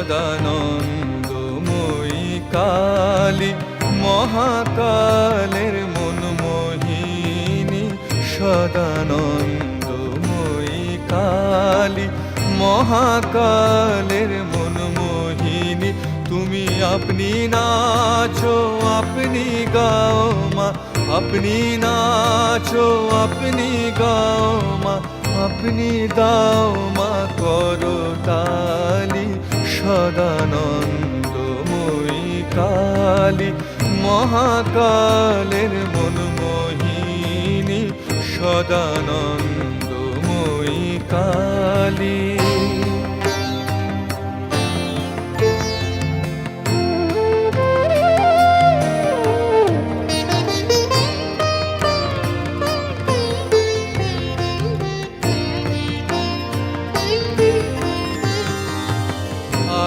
সদানন্দময়ী কালী, মহাকালের মনমোহিনী। সদানন্দময়ী কালী, মহাকালের মনমোহিনী। তুমি আপনি নাচো আপনি গাও মা, আপনি নাচো আপনি গাও মা, আপনি দাও মা করতালি। সদানন্দময়ী কালী, মহাকালের মনমোহিনী। সদানন্দময়ী কালী।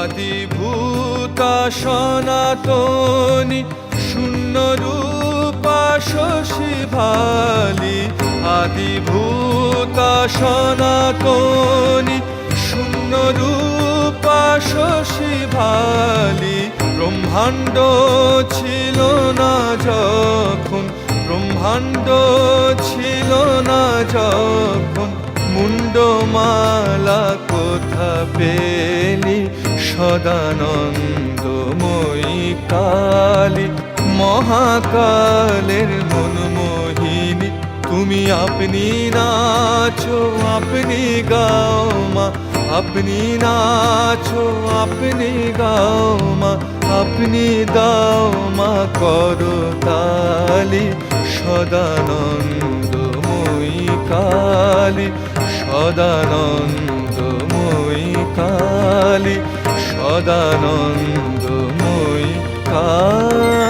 আদিভূতা সনাতনী, শূন্যরূপা শশী ভালি। আদিভূতা সনাতনী, শূন্যরূপা শশী ভালি। ব্রহ্মাণ্ড ছিল না যখন, ব্রহ্মাণ্ড ছিল না যখন, মুন্ডমালা কোথা পেলি। সদানন্দময়ী কালী, মহাকালের মনমোহিনী। তুমি আপনি নাচো আপনি গাও মা, আপনি নাচো আপনি গাও মা, আপনি দাও মা করতালি। সদানন্দময়ী কালী, সদানন্দময়ী কালী, সদানন্দময়ী কালী।